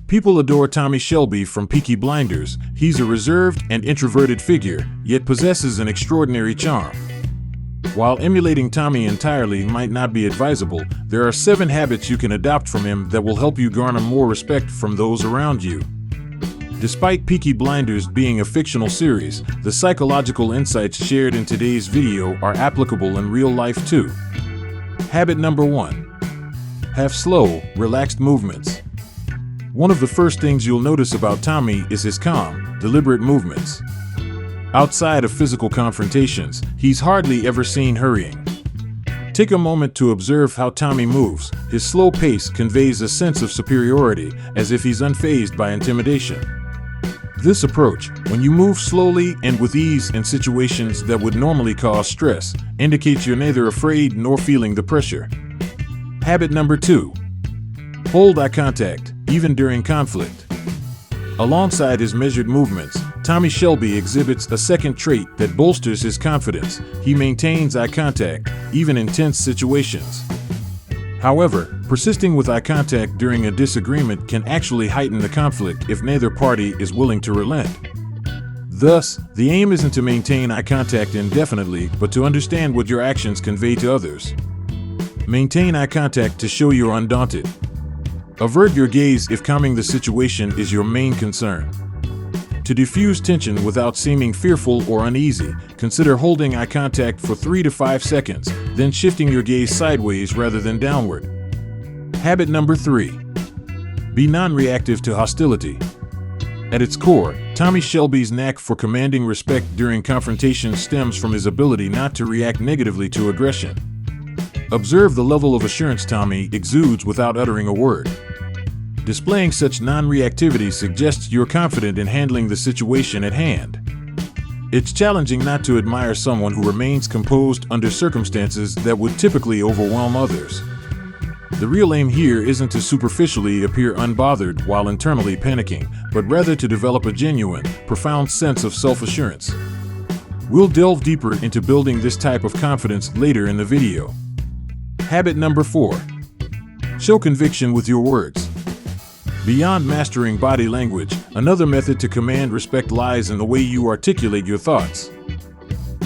People adore Tommy Shelby from Peaky Blinders. He's a reserved and introverted figure, yet possesses an extraordinary charm. While emulating Tommy entirely might not be advisable, there are 7 habits you can adopt from him that will help you garner more respect from those around you. Despite Peaky Blinders being a fictional series, the psychological insights shared in today's video are applicable in real life too. Habit number 1. Have slow, relaxed movements. One of the first things you'll notice about Tommy is his calm, deliberate movements. Outside of physical confrontations, he's hardly ever seen hurrying. Take a moment to observe how Tommy moves. His slow pace conveys a sense of superiority, as if he's unfazed by intimidation. This approach, when you move slowly and with ease in situations that would normally cause stress, indicates you're neither afraid nor feeling the pressure. Habit number 2. Hold eye contact, even during conflict. Alongside his measured movements, Tommy Shelby exhibits a second trait that bolsters his confidence. He maintains eye contact, even in tense situations. However, persisting with eye contact during a disagreement can actually heighten the conflict if neither party is willing to relent. Thus, the aim isn't to maintain eye contact indefinitely, but to understand what your actions convey to others. Maintain eye contact to show you're undaunted. Avert your gaze if calming the situation is your main concern. To diffuse tension without seeming fearful or uneasy, consider holding eye contact for 3 to 5 seconds, then shifting your gaze sideways rather than downward. Habit number 3. Be non-reactive to hostility. At its core, Tommy Shelby's knack for commanding respect during confrontation stems from his ability not to react negatively to aggression. Observe the level of assurance Tommy exudes without uttering a word. Displaying such non-reactivity suggests you're confident in handling the situation at hand. It's challenging not to admire someone who remains composed under circumstances that would typically overwhelm others. The real aim here isn't to superficially appear unbothered while internally panicking, but rather to develop a genuine, profound sense of self-assurance. We'll delve deeper into building this type of confidence later in the video. Habit number 4. Show conviction with your words. Beyond mastering body language, another method to command respect lies in the way you articulate your thoughts.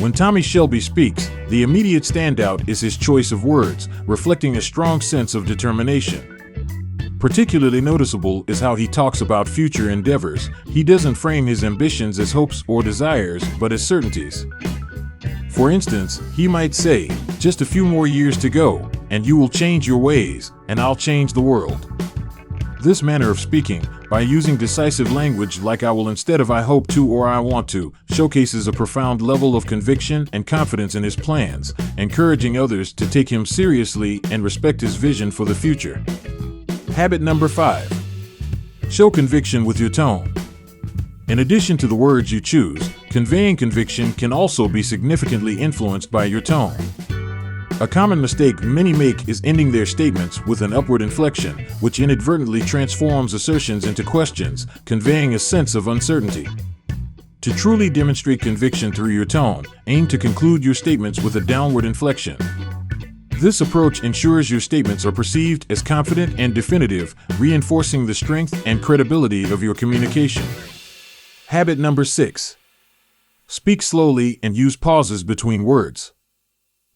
When Tommy Shelby speaks, the immediate standout is his choice of words, reflecting a strong sense of determination. Particularly noticeable is how he talks about future endeavors. He doesn't frame his ambitions as hopes or desires, but as certainties. For instance, he might say, "Just a few more years to go, and you will change your ways, and I'll change the world." This manner of speaking, by using decisive language like "I will" instead of "I hope to" or "I want to," showcases a profound level of conviction and confidence in his plans, encouraging others to take him seriously and respect his vision for the future. Habit number 5. Show conviction with your tone. In addition to the words you choose, conveying conviction can also be significantly influenced by your tone. A common mistake many make is ending their statements with an upward inflection, which inadvertently transforms assertions into questions, conveying a sense of uncertainty. To truly demonstrate conviction through your tone, aim to conclude your statements with a downward inflection. This approach ensures your statements are perceived as confident and definitive, reinforcing the strength and credibility of your communication. Habit number 6. Speak slowly and use pauses between words.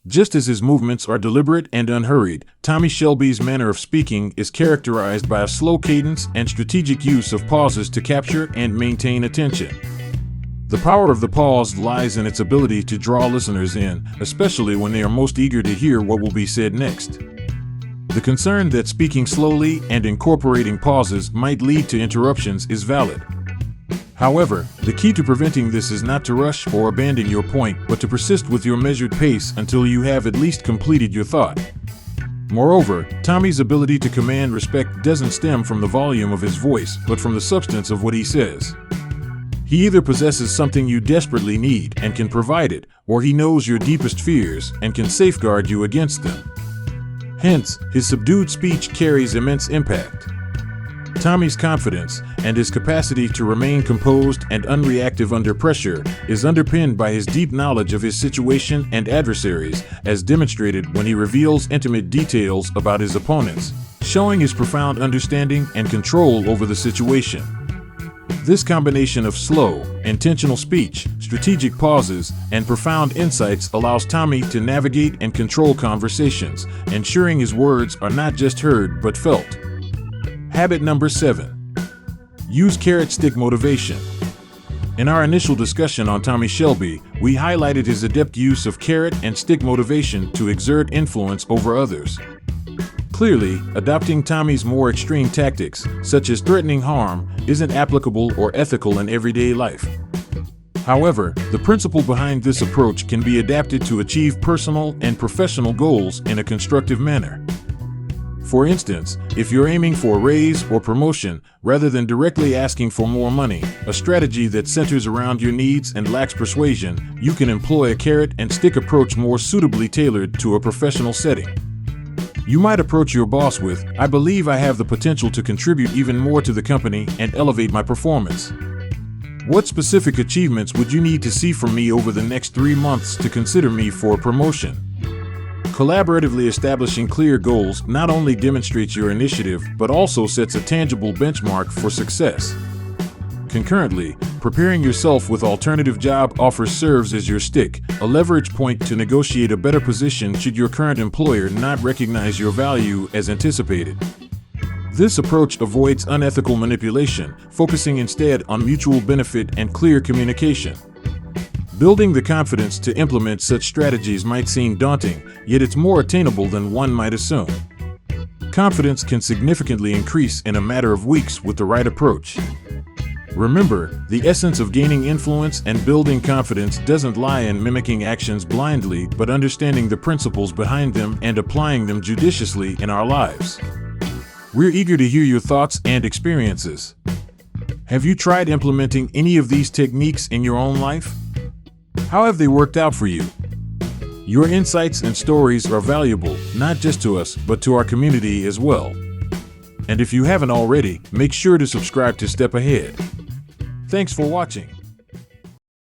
Just as his movements are deliberate and unhurried, Tommy Shelby's manner of speaking is characterized by a slow cadence and strategic use of pauses to capture and maintain attention. The power of the pause lies in its ability to draw listeners in, especially when they are most eager to hear what will be said next. The concern that speaking slowly and incorporating pauses might lead to interruptions is valid. However, the key to preventing this is not to rush or abandon your point, but to persist with your measured pace until you have at least completed your thought. Moreover, Tommy's ability to command respect doesn't stem from the volume of his voice, but from the substance of what he says. He either possesses something you desperately need and can provide it, or he knows your deepest fears and can safeguard you against them. Hence, his subdued speech carries immense impact. Tommy's confidence and his capacity to remain composed and unreactive under pressure is underpinned by his deep knowledge of his situation and adversaries, as demonstrated when he reveals intimate details about his opponents, showing his profound understanding and control over the situation. This combination of slow, intentional speech, strategic pauses, and profound insights allows Tommy to navigate and control conversations, ensuring his words are not just heard but felt. Habit number 7. Use carrot stick motivation. In our initial discussion on Thomas Shelby, we highlighted his adept use of carrot and stick motivation to exert influence over others. Clearly, adopting Tommy's more extreme tactics, such as threatening harm, isn't applicable or ethical in everyday life. However, the principle behind this approach can be adapted to achieve personal and professional goals in a constructive manner. For instance, if you're aiming for a raise or promotion rather than directly asking for more money, a strategy that centers around your needs and lacks persuasion, you can employ a carrot and stick approach more suitably tailored to a professional setting. You might approach your boss with, "I believe I have the potential to contribute even more to the company and elevate my performance. What specific achievements would you need to see from me over the next 3 months to consider me for a promotion?" Collaboratively establishing clear goals not only demonstrates your initiative but also sets a tangible benchmark for success. Concurrently, preparing yourself with alternative job offers serves as your stick, a leverage point to negotiate a better position should your current employer not recognize your value as anticipated. This approach avoids unethical manipulation, focusing instead on mutual benefit and clear communication. Building the confidence to implement such strategies might seem daunting, yet it's more attainable than one might assume. Confidence can significantly increase in a matter of weeks with the right approach. Remember, the essence of gaining influence and building confidence doesn't lie in mimicking actions blindly, but understanding the principles behind them and applying them judiciously in our lives. We're eager to hear your thoughts and experiences. Have you tried implementing any of these techniques in your own life? How have they worked out for you? Your insights and stories are valuable, not just to us, but to our community as well. And if you haven't already, make sure to subscribe to Step Ahead. Thanks for watching.